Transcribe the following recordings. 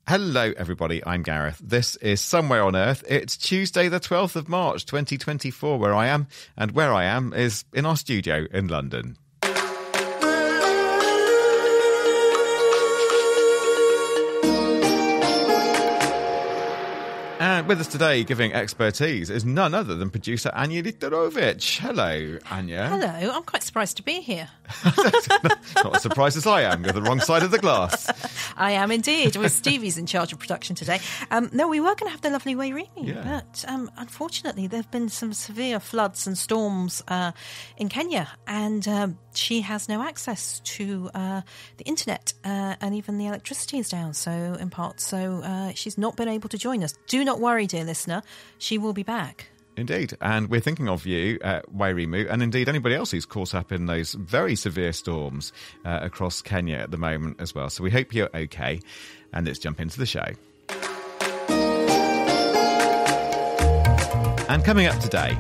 Hello, everybody. I'm Gareth. This is Somewhere on Earth. It's Tuesday, the 12th of March, 2024, where I am. And where I am is in our studio in London. And with us today, giving expertise, is none other than producer Anya Litorovic. Hello, Anya. Hello, I'm quite surprised to be here. Not as surprised as I am. You're the wrong side of the glass. I am indeed. Well, Stevie's in charge of production today. No, we were going to have the lovely Wairimi, but unfortunately there have been some severe floods and storms in Kenya, and she has no access to the internet, and even the electricity is down, so in part. So she's not been able to join us. Do not worry, dear listener. She will be back. Indeed. And we're thinking of you, Wairimu, and indeed anybody else who's caught up in those very severe storms across Kenya at the moment as well. So we hope you're okay. And let's jump into the show. And coming up today,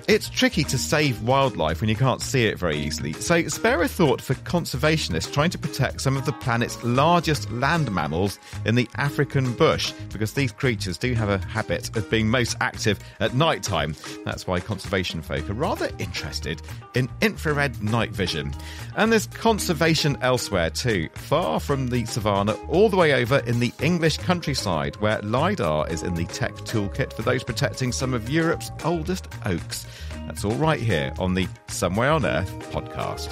it's tricky to save wildlife when you can't see it very easily. So spare a thought for conservationists trying to protect some of the planet's largest land mammals in the African bush, because these creatures do have a habit of being most active at night time. That's why conservation folk are rather interested in infrared night vision. And there's conservation elsewhere too, far from the savannah, all the way over in the English countryside, where LiDAR is in the tech toolkit for those protecting some of Europe's oldest oaks. That's all right here on the Somewhere on Earth podcast.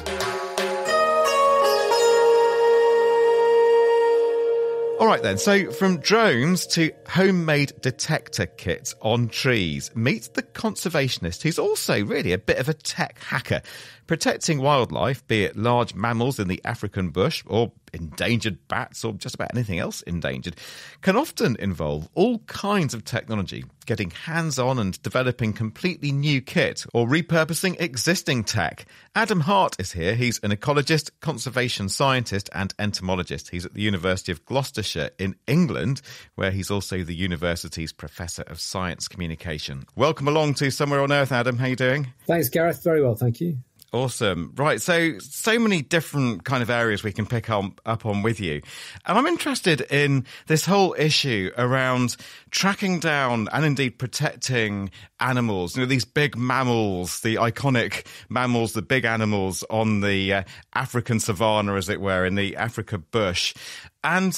All right then, so from drones to homemade detector kits on trees, meet the conservationist who's also really a bit of a tech hacker. Protecting wildlife, be it large mammals in the African bush or endangered bats or just about anything else endangered, can often involve all kinds of technology, getting hands-on and developing completely new kit or repurposing existing tech. Adam Hart is here. He's an ecologist, conservation scientist and entomologist. He's at the University of Gloucestershire in England, where he's also the university's Professor of Science Communication. Welcome along to Somewhere on Earth, Adam. How are you doing? Thanks, Gareth. Very well, thank you. Awesome. Right. So many different kind of areas we can pick up on with you. And I'm interested in this whole issue around tracking down and indeed protecting animals, these big mammals, the iconic mammals, the big animals on the African savanna, as it were, in the Africa bush. And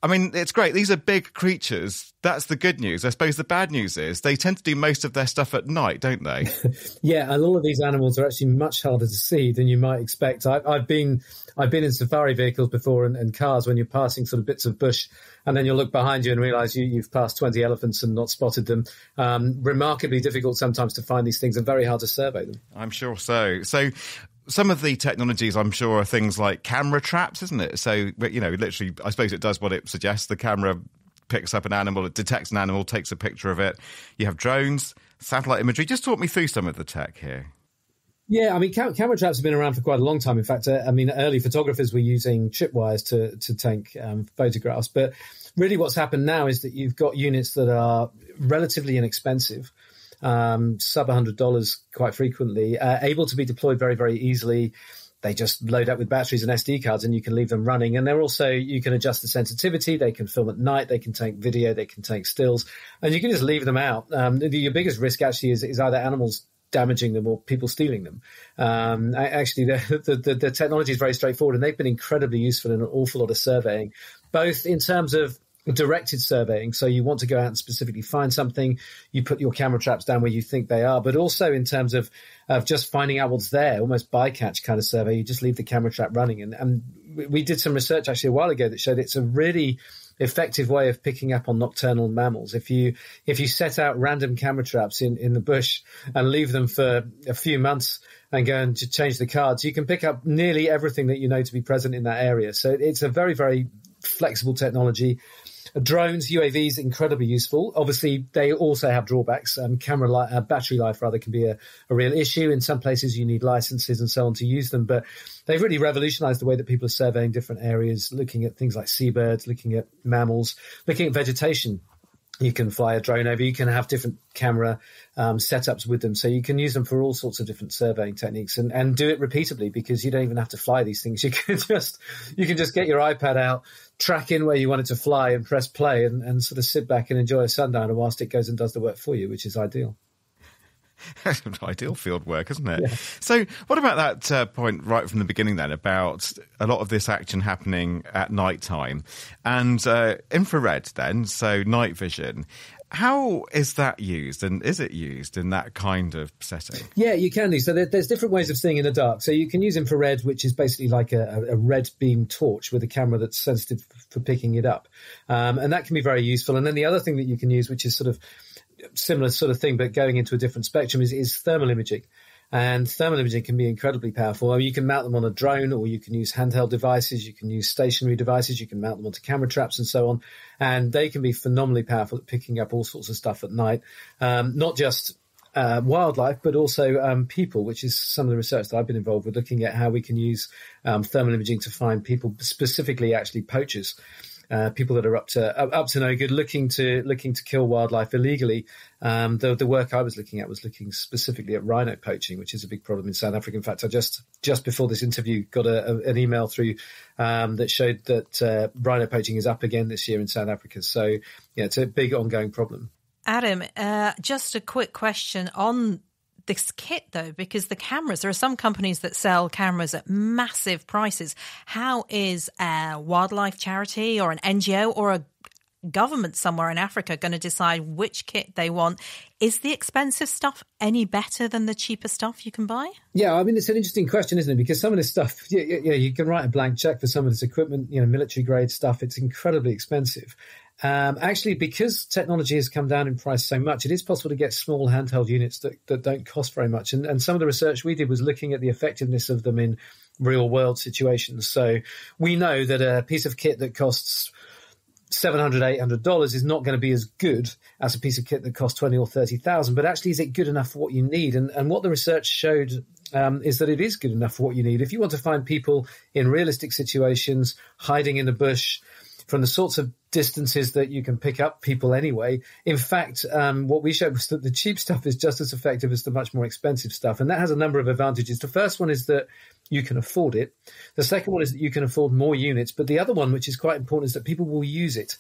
it's great. These are big creatures. That's the good news. I suppose the bad news is they tend to do most of their stuff at night, don't they? Yeah, and all of these animals are actually much harder to see than you might expect. I've been in safari vehicles before and cars when you're passing sort of bits of bush, and then you'll look behind you and realise you've passed 20 elephants and not spotted them. Remarkably difficult sometimes to find these things and very hard to survey them. I'm sure so. So some of the technologies, I'm sure, are things like camera traps, isn't it? So, literally, I suppose it does what it suggests. The camera picks up an animal, it detects an animal, takes a picture of it. You have drones, satellite imagery. Just talk me through some of the tech here. Yeah, camera traps have been around for quite a long time. In fact, early photographers were using tripwires to take photographs. But really what's happened now is that you've got units that are relatively inexpensive, sub $100 quite frequently, able to be deployed very, very easily. They just load up with batteries and SD cards and you can leave them running. And they're also, you can adjust the sensitivity. They can film at night. They can take video. They can take stills. And you can just leave them out. Your biggest risk actually is either animals damaging them or people stealing them. Actually, the technology is very straightforward and they've been incredibly useful in an awful lot of surveying, both in terms of directed surveying. So you want to go out and specifically find something, you put your camera traps down where you think they are, but also in terms of just finding out what's there, almost bycatch kind of survey. You just leave the camera trap running. And we did some research actually a while ago that showed it's a really effective way of picking up on nocturnal mammals. If you set out random camera traps in the bush and leave them for a few months and go and change the cards, you can pick up nearly everything that you know to be present in that area. So it's a very, very flexible technology. Drones, UAVs, incredibly useful. Obviously, they also have drawbacks. Battery life can be a real issue. In some places, you need licenses and so on to use them. But they've really revolutionized the way that people are surveying different areas, looking at things like seabirds, looking at mammals, looking at vegetation. You can fly a drone over. You can have different camera setups with them. So you can use them for all sorts of different surveying techniques and do it repeatedly, because you don't even have to fly these things. You can just get your iPad out, track in where you want it to fly and press play and sort of sit back and enjoy a sundowner whilst it goes and does the work for you, which is ideal. Ideal field work, isn't it? Yeah. So what about that point right from the beginning then about a lot of this action happening at night time and infrared then, so night vision? How is that used, and is it used in that kind of setting? Yeah, you can do. So there's different ways of seeing in the dark. So you can use infrared, which is basically like a red beam torch with a camera that's sensitive for picking it up. And that can be very useful. And then the other thing that you can use, which is sort of similar sort of thing, but going into a different spectrum, is thermal imaging. And thermal imaging can be incredibly powerful. I mean, you can mount them on a drone, or you can use handheld devices, you can use stationary devices, you can mount them onto camera traps and so on. And they can be phenomenally powerful at picking up all sorts of stuff at night, not just wildlife, but also people, which is some of the research that I've been involved with, looking at how we can use thermal imaging to find people, specifically actually poachers. People that are up to no good, looking to kill wildlife illegally. The work I was looking at was looking specifically at rhino poaching, which is a big problem in South Africa. In fact, I just before this interview got an email through that showed that rhino poaching is up again this year in South Africa. So yeah, it's a big ongoing problem. Adam, just a quick question on this kit, though, because there are some companies that sell cameras at massive prices. How is a wildlife charity or an NGO or a government somewhere in Africa going to decide which kit they want? Is the expensive stuff any better than the cheaper stuff you can buy? Yeah, I mean, it's an interesting question, isn't it? Because some of this stuff, you can write a blank check for some of this equipment, military grade stuff. It's incredibly expensive. Actually, because technology has come down in price so much, it is possible to get small handheld units that don't cost very much. And some of the research we did was looking at the effectiveness of them in real world situations. So we know that a piece of kit that costs $700, $800 is not going to be as good as a piece of kit that costs $20,000 or $30,000. But actually, is it good enough for what you need? And what the research showed is that it is good enough for what you need. If you want to find people in realistic situations, hiding in the bush, from the sorts of distances that you can pick up people anyway. In fact, what we showed was that the cheap stuff is just as effective as the much more expensive stuff. And that has a number of advantages. The first one is that you can afford it. The second one is that you can afford more units. But the other one, which is quite important, is that people will use it.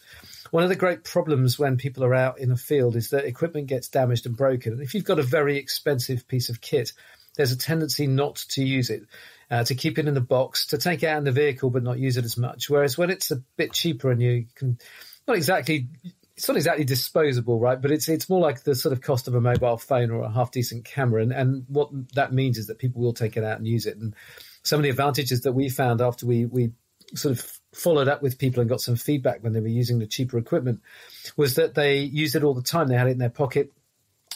One of the great problems when people are out in a field is that equipment gets damaged and broken. And if you've got a very expensive piece of kit, there's a tendency not to use it. To keep it in the box, to take it out in the vehicle but not use it as much. Whereas when it's a bit cheaper and you can, it's not exactly disposable, right? But it's more like the sort of cost of a mobile phone or a half decent camera. And what that means is that people will take it out and use it. And some of the advantages that we found after we sort of followed up with people and got some feedback when they were using the cheaper equipment was that they used it all the time. They had it in their pocket.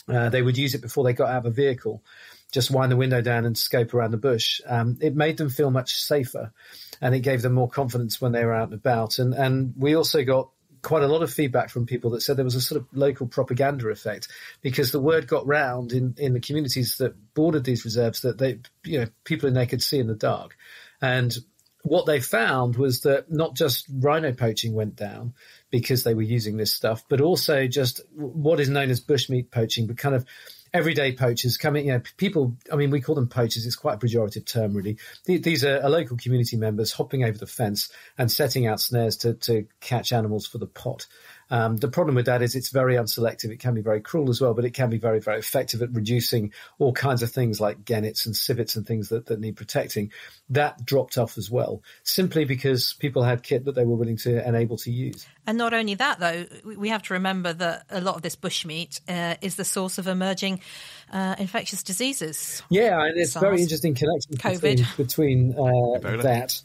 They would use it before they got out of a vehicle. Just wind the window down and scope around the bush. It made them feel much safer, and it gave them more confidence when they were out and about. And we also got quite a lot of feedback from people that said there was a sort of local propaganda effect, because the word got round in the communities that bordered these reserves that people in there could see in the dark. And what they found was that not just rhino poaching went down because they were using this stuff, but also just what is known as bushmeat poaching, but kind of everyday poachers coming, people, I mean, we call them poachers. It's quite a pejorative term, really. These are local community members hopping over the fence and setting out snares to catch animals for the pot. The problem with that is it's very unselective. It can be very cruel as well, but it can be very, very effective at reducing all kinds of things like gannets and civets and things that need protecting. That dropped off as well, simply because people had kit that they were willing to and able to use. And not only that, though, we have to remember that a lot of this bushmeat is the source of emerging infectious diseases. Yeah, and it's very interesting connection between that.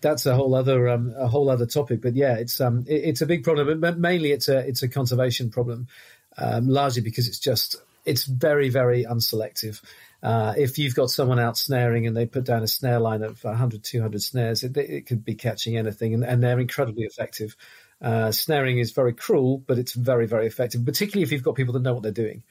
That's a whole other topic. But yeah, it's a big problem, but mainly it's a conservation problem, largely because it's very, very unselective. If you've got someone out snaring and they put down a snare line of 100, 200 snares, it could be catching anything, and they're incredibly effective. Snaring is very cruel, but it's very, very effective, particularly if you've got people that know what they're doing.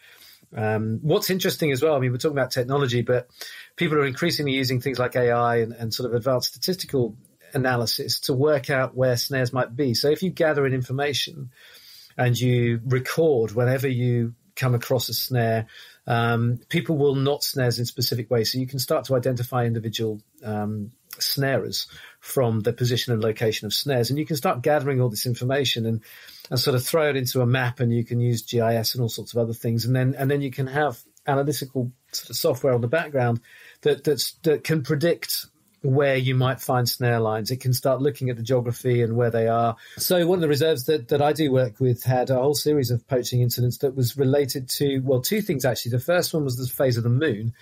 What's interesting as well, I mean, we're talking about technology, but people are increasingly using things like AI and sort of advanced statistical analysis to work out where snares might be. So if you gather in information and you record whenever you come across a snare. People will knot snares in specific ways, so you can start to identify individual snarers from the position and location of snares, and you can start gathering all this information and sort of throw it into a map, and you can use GIS and all sorts of other things, and then you can have analytical sort of software on the background that can predict where you might find snare lines. It can start looking at the geography and where they are. So one of the reserves that I do work with had a whole series of poaching incidents that was related to, well, two things actually. The first one was the phase of the moon.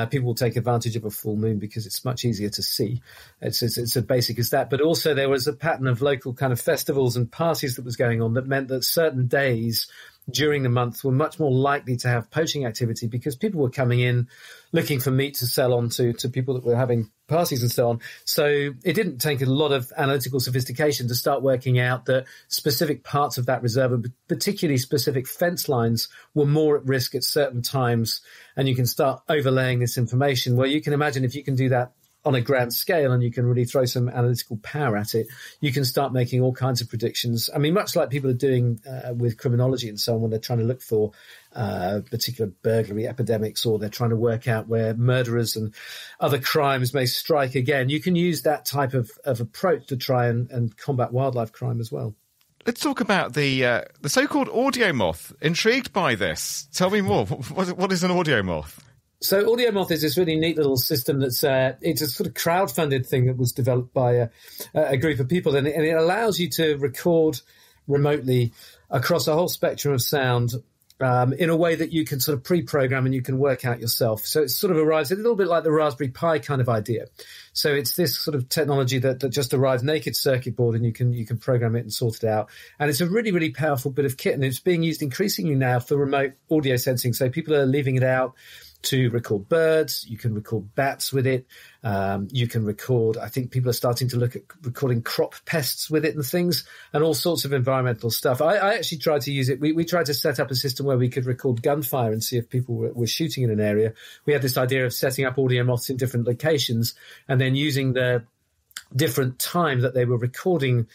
People will take advantage of a full moon because it's much easier to see. It's as basic as that. But also there was a pattern of local kind of festivals and parties that was going on that meant that certain days during the month were much more likely to have poaching activity because people were coming in looking for meat to sell on to people that were having parties and so on. So it didn't take a lot of analytical sophistication to start working out that specific parts of that reserve, and particularly specific fence lines, were more at risk at certain times. And you can start overlaying this information where you can imagine if you can do that on a grand scale and you can really throw some analytical power at it, you can start making all kinds of predictions. I mean, much like people are doing with criminology and so on when they're trying to look for particular burglary epidemics, or they're trying to work out where murderers and other crimes may strike again. You can use that type of approach to try and combat wildlife crime as well. Let's talk about the so-called audio moth. Intrigued by this. Tell me more. What is an audio moth? So Audio Moth is this really neat little system that's it's a sort of crowd-funded thing that was developed by a group of people, and it allows you to record remotely across a whole spectrum of sound in a way that you can sort of pre-program and you can work out yourself. So it sort of arrives a little bit like the Raspberry Pi kind of idea. So it's this sort of technology that just arrives naked circuit board, and you can program it and sort it out. And it's a really, really powerful bit of kit, and it's being used increasingly now for remote audio sensing. So people are leaving it out to record birds. You can record bats with it. You can record, I think people are starting to look at recording crop pests with it and things, and all sorts of environmental stuff. I actually tried to use it. We tried to set up a system where we could record gunfire and see if people were shooting in an area. We had this idea of setting up audio moths in different locations and then using the different time that they were recording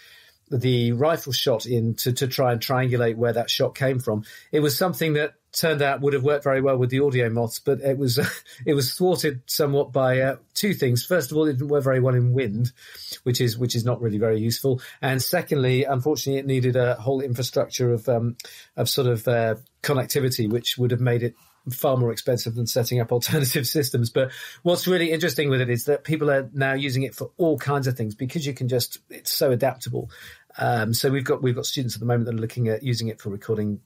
the rifle shot in to try and triangulate where that shot came from. It was something that turned out would have worked very well with the audio moths, but it was thwarted somewhat by two things. First of all, it didn't work very well in wind, which is not really very useful. And secondly, unfortunately, it needed a whole infrastructure of sort of connectivity, which would have made it far more expensive than setting up alternative systems. But what's really interesting with it is that people are now using it for all kinds of things because it's so adaptable. So we've got students at the moment that are looking at using it for recording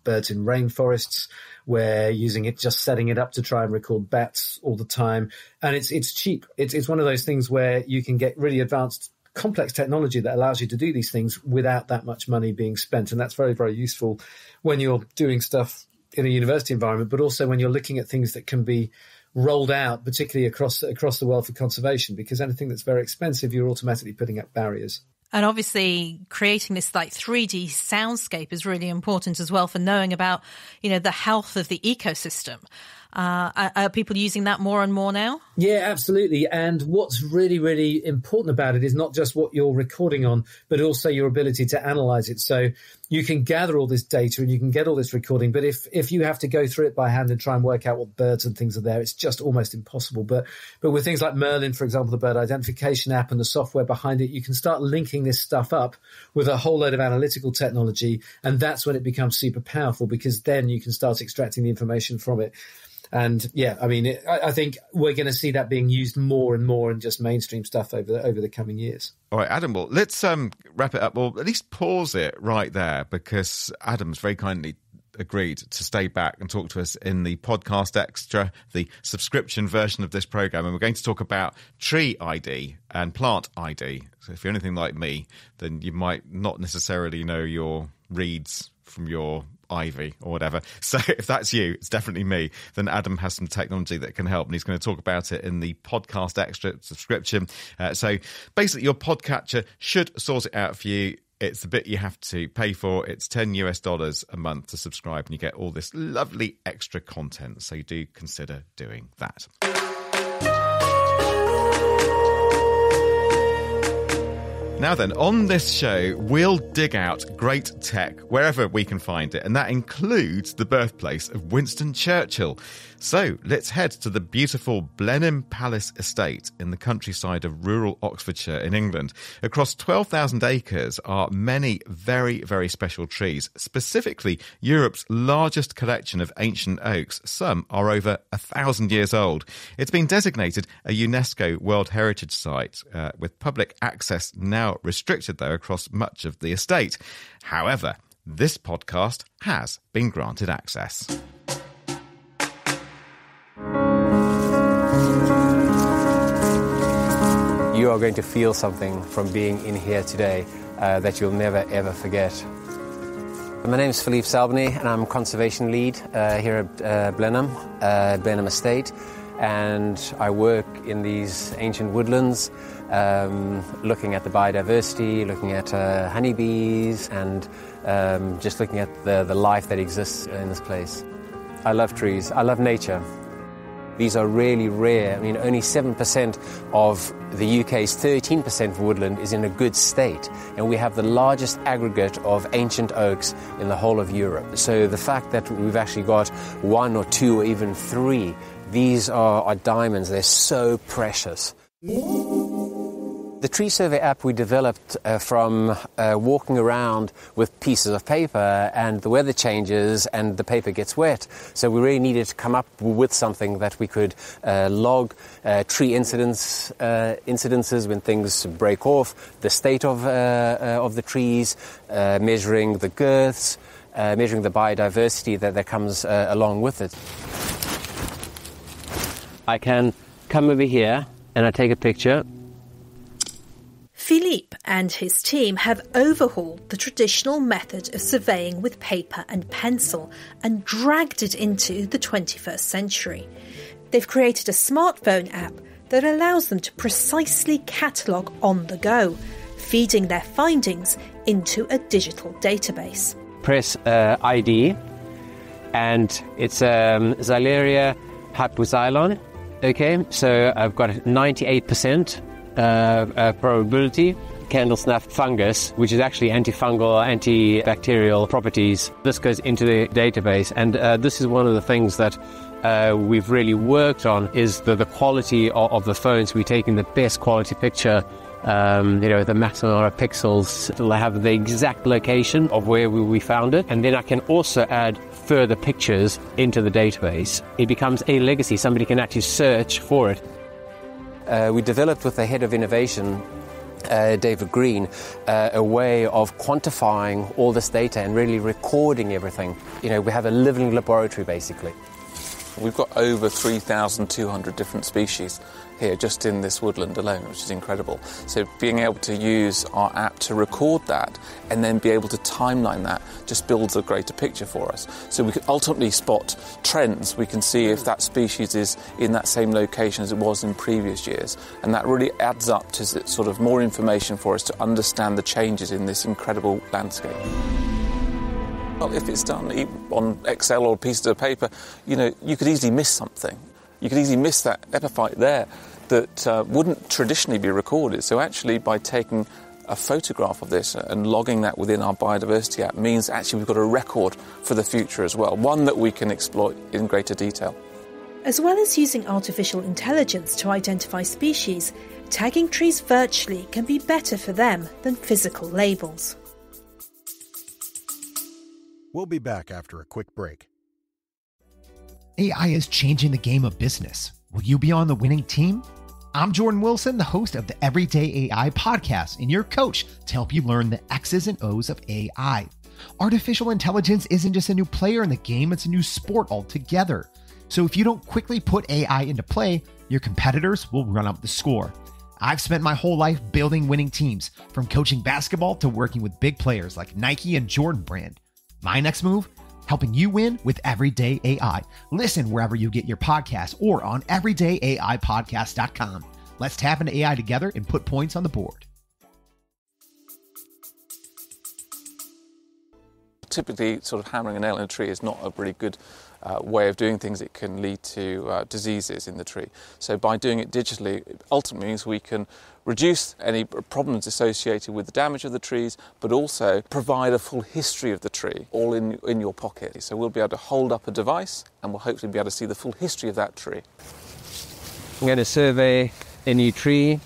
birds in rainforests. We're using it, just setting it up to try and record bats all the time. And it's cheap. It's one of those things where you can get really advanced, complex technology that allows you to do these things without that much money being spent. And that's very, very useful when you're doing stuff in a university environment, but also when you're looking at things that can be rolled out, particularly across the world for conservation, because anything that's very expensive, you're automatically putting up barriers. And obviously creating this like 3D soundscape is really important as well for knowing about, the health of the ecosystem. Are people using that more and more now? Yeah, absolutely. And what's really, really important about it is not just what you're recording on, but also your ability to analyze it. So you can gather all this data and you can get all this recording. But if you have to go through it by hand and try and work out what birds and things are there, it's just almost impossible. But with things like Merlin, for example, the bird identification app and the software behind it, you can start linking this stuff up with a whole load of analytical technology. And that's when it becomes super powerful, because then you can start extracting the information from it. And yeah, I mean, I think we're going to see that being used more and more in just mainstream stuff over the coming years. All right, Adam, well, let's wrap it up, or at least pause it right there, because Adam's very kindly agreed to stay back and talk to us in the podcast extra, the subscription version of this program. And we're going to talk about tree ID and plant ID. So if you're anything like me, then you might not necessarily know your reeds from your ivy or whatever. So if that's you, it's definitely me, then Adam has some technology that can help, and he's going to talk about it in the podcast extra subscription. So basically your podcatcher should sort it out for you. It's the bit you have to pay for. It's $10 a month to subscribe, and you get all this lovely extra content. So you do consider doing that. Now then, on this show, we'll dig out great tech wherever we can find it, and that includes the birthplace of Winston Churchill. So let's head to the beautiful Blenheim Palace estate in the countryside of rural Oxfordshire in England. Across 12,000 acres are many very, very special trees, specifically Europe's largest collection of ancient oaks. Some are over 1,000 years old. It's been designated a UNESCO World Heritage Site, with public access now restricted, though, across much of the estate. However, this podcast has been granted access. You are going to feel something from being in here today that you'll never, ever forget. My name is Philippe Salbany, and I'm conservation lead here at Blenheim Estate. And I work in these ancient woodlands, looking at the biodiversity, looking at honeybees, and just looking at the life that exists in this place. I love trees. I love nature. These are really rare. I mean, only 7% of the UK's 13% of woodland is in a good state, and we have the largest aggregate of ancient oaks in the whole of Europe. So the fact that we've actually got 1 or 2 or even 3, these are diamonds. They're so precious. The tree survey app we developed from walking around with pieces of paper, and the weather changes and the paper gets wet. So we really needed to come up with something that we could log tree incidences when things break off, the state of the trees, measuring the girths, measuring the biodiversity that comes along with it. I can come over here and I take a picture. Philippe and his team have overhauled the traditional method of surveying with paper and pencil and dragged it into the 21st century. They've created a smartphone app that allows them to precisely catalogue on the go, feeding their findings into a digital database. Press ID, and it's Xyleria hypoxylon. Okay, so I've got 98%. Probability, candle snuff fungus, which is actually antifungal, antibacterial properties. This goes into the database, and this is one of the things that we've really worked on, is the quality of the phones. We're taking the best quality picture, the maximum amount of pixels. It'll have the exact location of where we found it, and then I can also add further pictures into the database. It becomes a legacy. Somebody can actually search for it. We developed with the head of innovation, David Green, a way of quantifying all this data and really recording everything. We have a living laboratory, basically. We've got over 3,200 different species here just in this woodland alone, which is incredible. So being able to use our app to record that and then be able to timeline that just builds a greater picture for us. So we can ultimately spot trends. We can see if that species is in that same location as it was in previous years. And that really adds up to sort of more information for us to understand the changes in this incredible landscape. Well, if it's done on Excel or pieces of paper, you could easily miss something. You could easily miss that epiphyte there that wouldn't traditionally be recorded. So actually, by taking a photograph of this and logging that within our biodiversity app means actually we've got a record for the future as well, one that we can exploit in greater detail. As well as using artificial intelligence to identify species, tagging trees virtually can be better for them than physical labels. We'll be back after a quick break. AI is changing the game of business. Will you be on the winning team? I'm Jordan Wilson, the host of the Everyday AI podcast, and your coach to help you learn the X's and O's of AI. Artificial intelligence isn't just a new player in the game, it's a new sport altogether. So if you don't quickly put AI into play, your competitors will run up the score. I've spent my whole life building winning teams, from coaching basketball to working with big players like Nike and Jordan Brand. My next move? Helping you win with Everyday AI. Listen wherever you get your podcasts or on everydayaipodcast.com. Let's tap into AI together and put points on the board. Typically, sort of hammering a nail in a tree is not a really good way of doing things. It can lead to diseases in the tree. So by doing it digitally, it ultimately means we can reduce any problems associated with the damage of the trees, but also provide a full history of the tree, all in your pocket. So we'll be able to hold up a device and we'll hopefully be able to see the full history of that tree. I'm going to survey a new tree.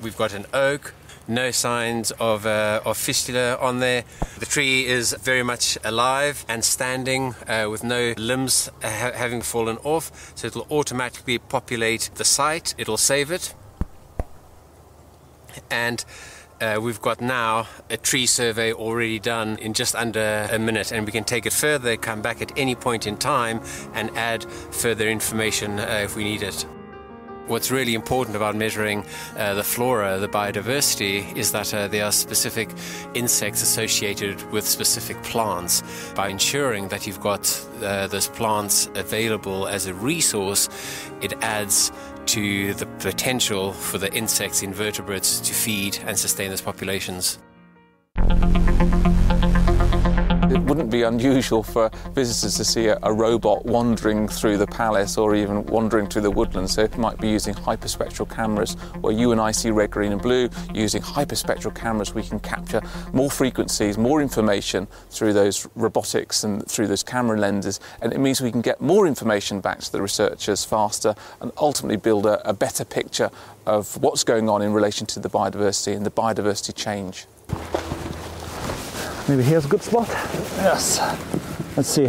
We've got an oak, no signs of fistula on there. The tree is very much alive and standing with no limbs having fallen off, so it'll automatically populate the site, it'll save it. And we've got now a tree survey already done in just under a minute, and we can take it further, come back at any point in time and add further information if we need it. What's really important about measuring the flora, the biodiversity, is that there are specific insects associated with specific plants. By ensuring that you've got those plants available as a resource, it adds to the potential for the insects, invertebrates, to feed and sustain those populations. It wouldn't be unusual for visitors to see a robot wandering through the palace or even wandering through the woodland. So it might be using hyperspectral cameras, where you and I see red, green and blue. Using hyperspectral cameras, we can capture more frequencies, more information through those robotics and through those camera lenses. And it means we can get more information back to the researchers faster and ultimately build a better picture of what's going on in relation to the biodiversity and the biodiversity change. Maybe here's a good spot. Yes. Let's see.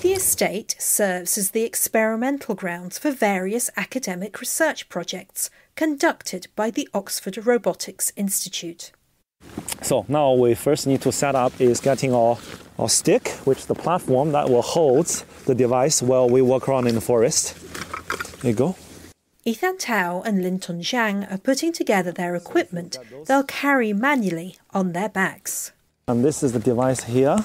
The estate serves as the experimental grounds for various academic research projects conducted by the Oxford Robotics Institute. So now we first need to set up is getting our stick, which is the platform that will hold the device while we walk around in the forest. There you go. Ethan Tao and Linton Zhang are putting together their equipment they'll carry manually on their backs. And this is the device here,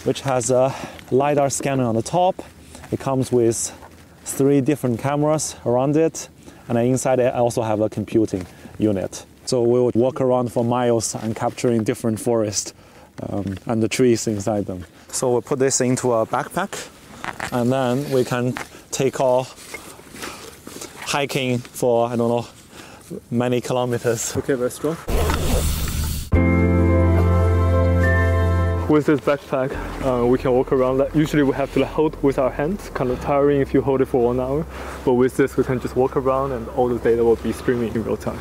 which has a LiDAR scanner on the top. It comes with 3 different cameras around it, and inside it I also have a computing unit. So we'll walk around for miles and capturing different forests and the trees inside them. So we'll put this into a backpack, and then we can take off hiking for, I don't know, many kilometers. Okay, very strong. With this backpack, we can walk around. Usually we have to hold with our hands, kind of tiring if you hold it for 1 hour. But with this, we can just walk around and all the data will be streaming in real time.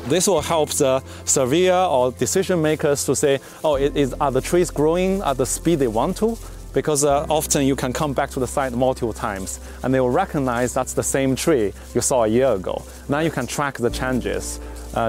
This will help the surveyor or decision makers to say, oh, are the trees growing at the speed they want to? Because often you can come back to the site multiple times and they will recognize that's the same tree you saw a year ago. Now you can track the changes,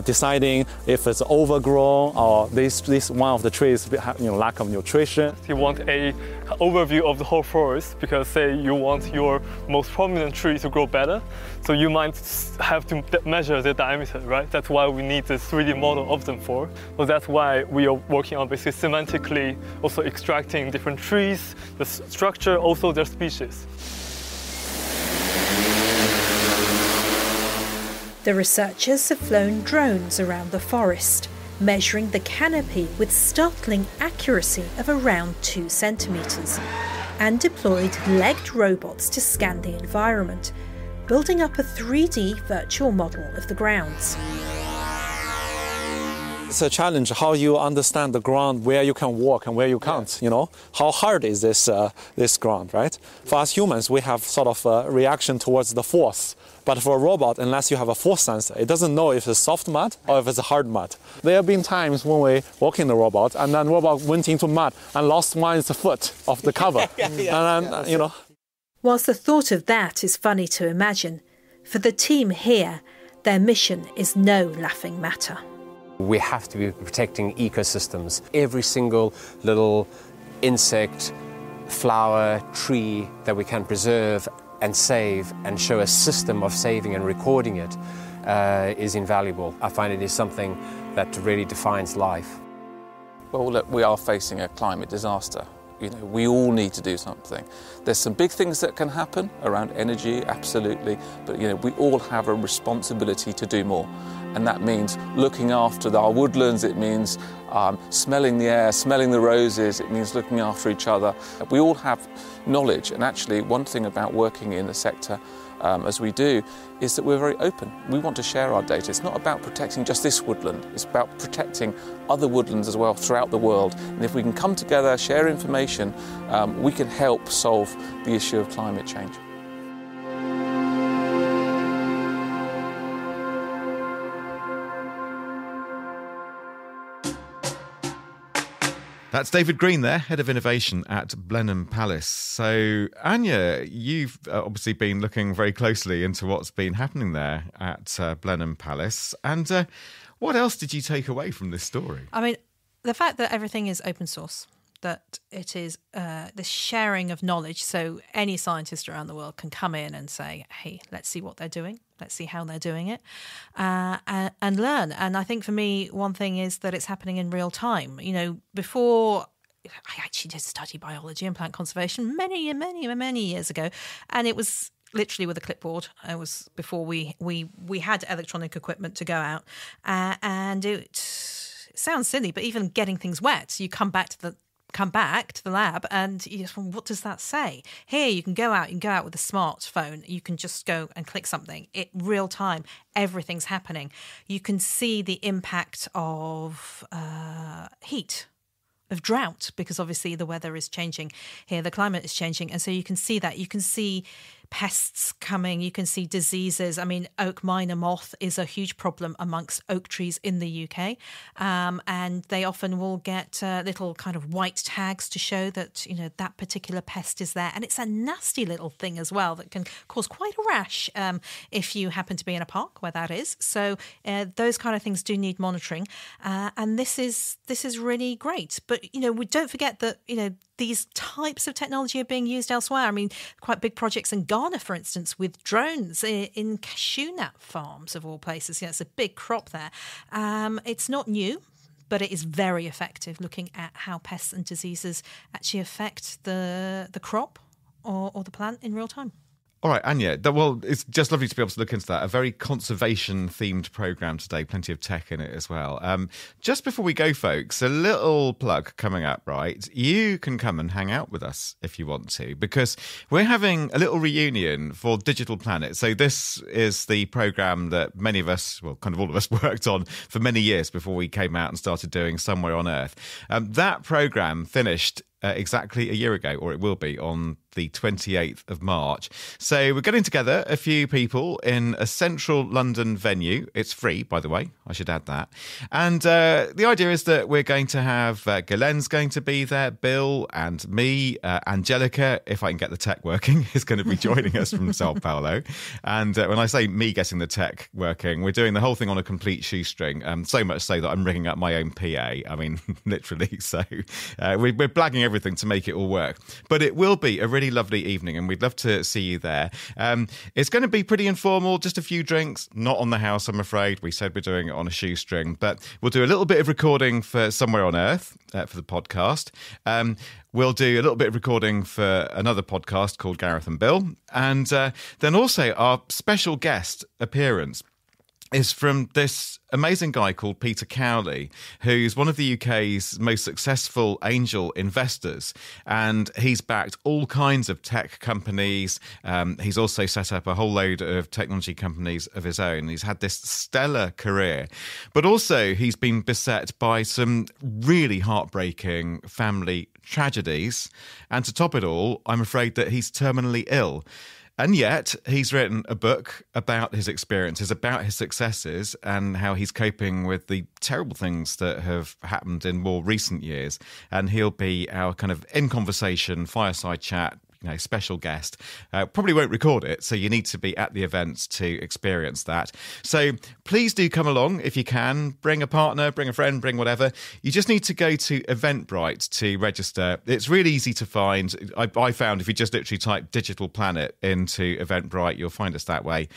deciding if it's overgrown or this one of the trees lack of nutrition. You want an overview of the whole forest because say you want your most prominent tree to grow better, so you might have to measure the diameter, right? That's why we need this 3D model of them for. So that's why we are working on basically semantically also extracting different trees, the structure, also their species. The researchers have flown drones around the forest, measuring the canopy with startling accuracy of around 2 centimetres, and deployed legged robots to scan the environment, building up a 3D virtual model of the grounds. It's a challenge how you understand the ground, where you can walk and where you can't, How hard is this ground, right? For us humans, we have sort of a reaction towards the force. But for a robot, unless you have a force sensor, it doesn't know if it's soft mud or if it's hard mud. There have been times when we walk in the robot and then the robot went into mud and lost 1 foot of the cover. Whilst the thought of that is funny to imagine, for the team here, their mission is no laughing matter. We have to be protecting ecosystems. Every single little insect, flower, tree that we can preserve and save and show a system of saving and recording it is invaluable. I find it is something that really defines life. Well, look, we are facing a climate disaster. We all need to do something. There's some big things that can happen around energy, absolutely, but we all have a responsibility to do more. And that means looking after our woodlands, it means smelling the air, smelling the roses, it means looking after each other. We all have knowledge, and actually one thing about working in the sector as we do, is that we're very open. We want to share our data. It's not about protecting just this woodland. It's about protecting other woodlands as well throughout the world. And if we can come together, share information, we can help solve the issue of climate change. That's David Green there, Head of Innovation at Blenheim Palace. So, Anya, you've obviously been looking very closely into what's been happening there at Blenheim Palace. And what else did you take away from this story? I mean, the fact that everything is open source, that it is the sharing of knowledge, so any scientist around the world can come in and say, hey, let's see what they're doing. Let's see how they're doing it and learn. And I think for me, one thing is that it's happening in real time. You know, before I actually did study biology and plant conservation many years ago, and it was literally with a clipboard. It was before we had electronic equipment to go out, and it sounds silly, but even getting things wet, you come back to the lab and you just, what does that say? Here, you can go out with a smartphone. You can just go and click something. It real time, everything's happening. You can see the impact of heat, of drought, because obviously the weather is changing here, the climate is changing. And so you can see that. You can see pests coming, you can see diseases. I mean, oak miner moth is a huge problem amongst oak trees in the UK. And they often will get little kind of white tags to show that, you know, that particular pest is there. And it's a nasty little thing as well that can cause quite a rash if you happen to be in a park where that is. So those kind of things do need monitoring. And this is really great. But, you know, we don't forget that, you know, these types of technology are being used elsewhere. I mean, quite big projects in Ghana, for instance, with drones in cashew nut farms, of all places. You know, it's a big crop there. It's not new, but it is very effective looking at how pests and diseases actually affect the crop or the plant in real time. All right, Anya, well, it's just lovely to be able to look into that. A very conservation-themed programme today, plenty of tech in it as well. Just before we go, folks, a little plug coming up, right? You can come and hang out with us if you want to, because we're having a little reunion for Digital Planet. So this is the programme that many of us, well, kind of all of us, worked on for many years before we came out and started doing Somewhere on Earth. That programme finished exactly a year ago, or it will be on the 28th of March. So we're getting together a few people in a central London venue. It's free, by the way, I should add that. And the idea is that we're going to have Galen's going to be there, Bill and me, Angelica, if I can get the tech working, is going to be joining us from Sao Paulo. And when I say me getting the tech working, we're doing the whole thing on a complete shoestring, so much so that I'm ringing up my own PA. I mean, literally. So we're blagging everything to make it all work. But it will be a really lovely evening, and we'd love to see you there. It's going to be pretty informal, just a few drinks, not on the house, I'm afraid. We said we're doing it on a shoestring, but we'll do a little bit of recording for Somewhere on Earth for the podcast. We'll do a little bit of recording for another podcast called Gareth and Bill, and then also our special guest appearance is from this amazing guy called Peter Cowley, who's one of the UK's most successful angel investors. And he's backed all kinds of tech companies. He's also set up a whole load of technology companies of his own. He's had this stellar career. But also he's been beset by some really heartbreaking family tragedies. And to top it all, I'm afraid that he's terminally ill. And yet, he's written a book about his experiences, about his successes, and how he's coping with the terrible things that have happened in more recent years. And he'll be our kind of in-conversation, fireside chat, special guest. Probably won't record it, so you need to be at the event to experience that. So please do come along if you can. Bring a partner, bring a friend, bring whatever. You just need to go to Eventbrite to register. It's really easy to find. I found if you just literally type Digital Planet into Eventbrite, you'll find us that way.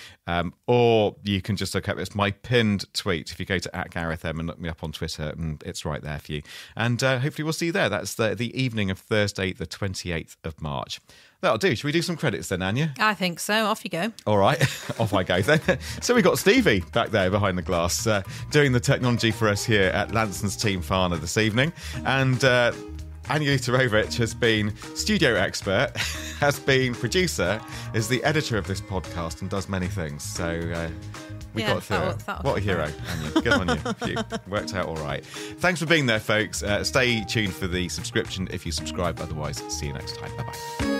Or you can just look up, it's my pinned tweet. If you go to @GarethM and look me up on Twitter, and it's right there for you. And hopefully we'll see you there. That's the evening of Thursday, the 28th of March. That'll do. Should we do some credits then, Anya? I think so. Off you go. All right. Off I go then. So we've got Stevie back there behind the glass doing the technology for us here at Lanson's Team Farner this evening. And Anya Uterovich has been studio expert, has been producer, is the editor of this podcast and does many things. So we got through it. What a hero, Anya. Good on you. Phew. Worked out all right. Thanks for being there, folks. Stay tuned for the subscription if you subscribe. Otherwise, see you next time. Bye-bye.